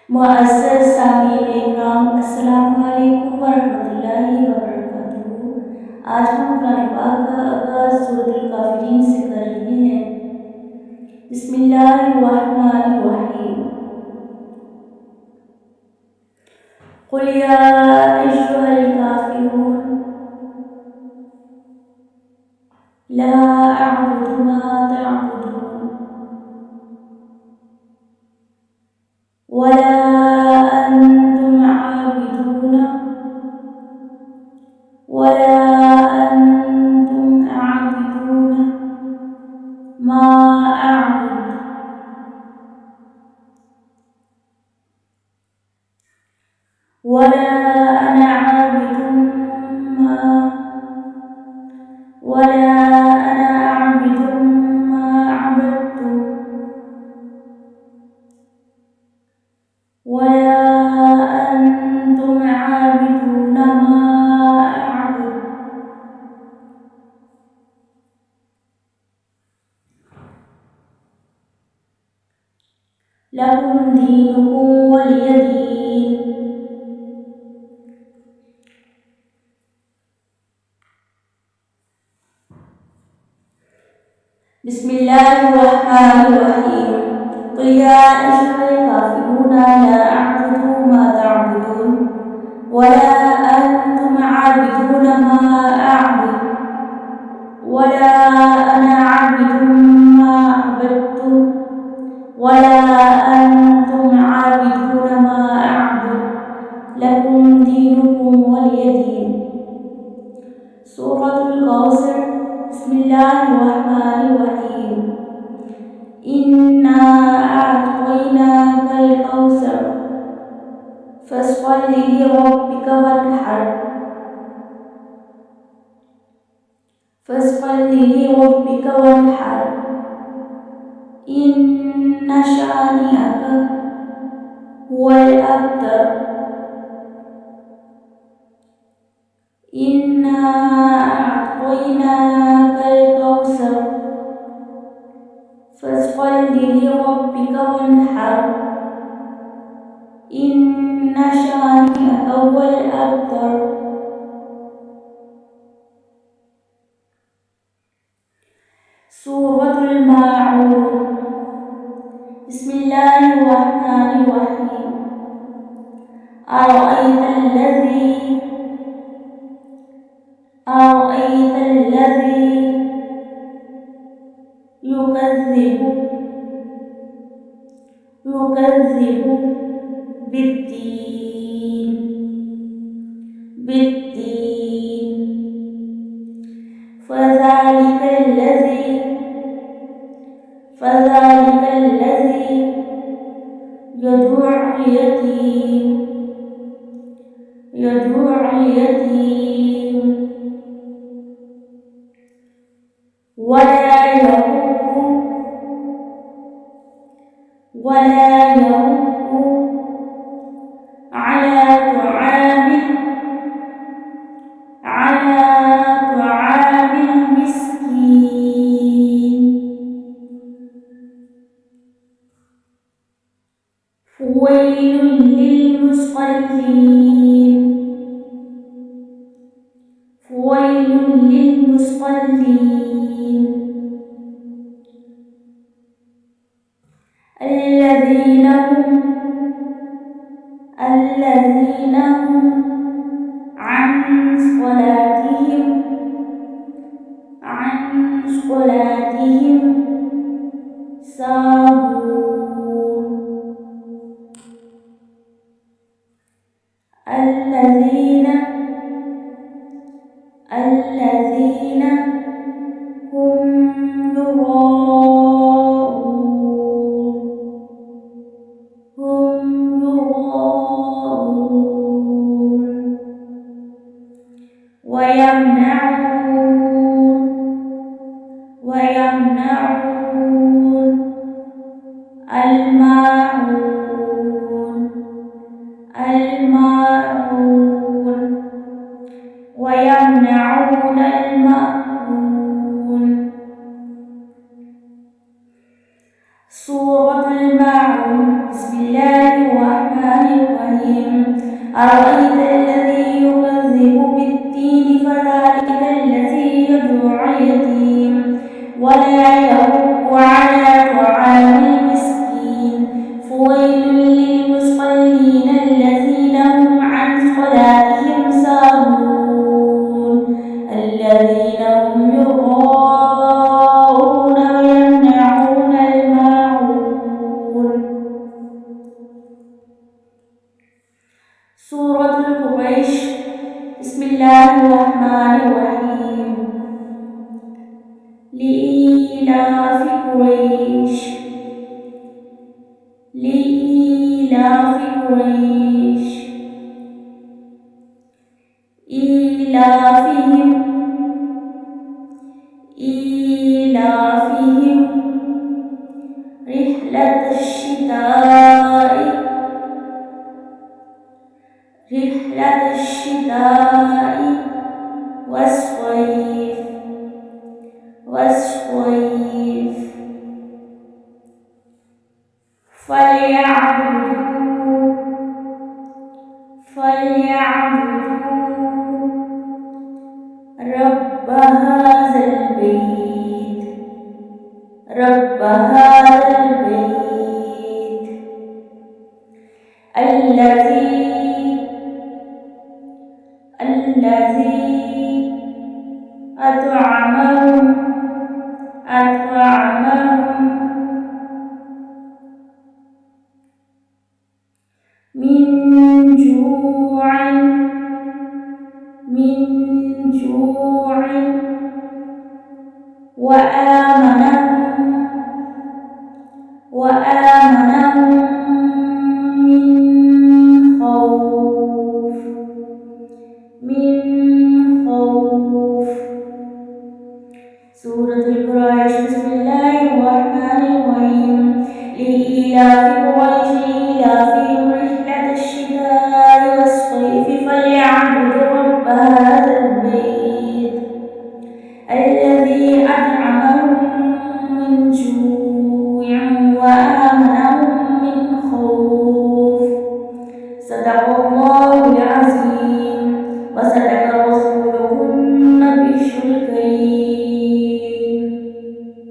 मुअज़्ज़ज़ सामीन इकराम, अस्सलामु अलैकुम वरहमतुल्लाहि वबरकातुहू। आज हम कुरान पाक का आगाज़ सूरतुल काफ़िरीन से कर रहे हैं। बिस्मिल्लाहिर्रहमानिर्रहीम। कुल या अय्युहल काफ़िरून ला अअबुदु मा तअबुदून वला अंतुम आबिदून वला अंतुम आबिदून मा अअबुदु वला अना आबिदुम मा वला अना आबिदुम मा अबदतुम वला अंतुम आबिदून मा अअबुदु लकुम दीनुकुम वलिय दीन। बिस्मिल्लाहिर्रहमानिर्रहीम। कुल या अय्युहल काफ़िरून ला अअबुदु मा तअबुदून वला अंतुम आबिदून मा अअबुदु वला अना आबिदुम मा अबदतुम वला अंतुम आबिदून मा अअबुदु लकुम दीनुकुम वलिय दीन। सूरतुल कौसर। बिस्मिल्लाहिर्रहमानिर्रहीम। इन्ना अअतैनाकल कौसर फस्सल्लि लिरब्बिक वन्हर इन्न शानिअक हुवल अबतर। इन्ना अअतैनाकल कौसर फस्सल्लि लिरब्बिक वन्हर इन्न शानिअक हुवल अबतर। सूरतुल माऊन। बिस्मिल्लाहिर्रहमानिर्रहीम। अरअयतल्लज़ी युकज़्ज़िबु बिद्दीन फ़ज़ालिकल्लज़ी यदु'उल यतीम वला यहुद्दु अला तुआमिल मिस्कीन। फ़वैलुल लिलमुसल्लीन الذين هم عن صلاتهم ساهون الذين هم يراءون ويمنعون الماعون ويمنعون الماعون. سورة الماعون. بسم الله الرحمن الأليم أرأيت الذي يكذب بالدين فذلك الذي يدعو اليتيم ولا يحض على طعام المسكين فويل للمصلين الذين هم عن صلاتهم ساهون الذين هم يراءون ويمنعون الماعون. سورة قريش. بسم الله الرحمن الرحيم. لإيلاف قريش لإيلاف قريش إيلافهم رحلة الشتاء والصيف فليعبدوا رب هذا البيت الذي أطعمهم من جوع وآمنهم من خوف. سورة قريش. بسم الله الرحمن الرحيم. لإيلاف قريش إيلافهم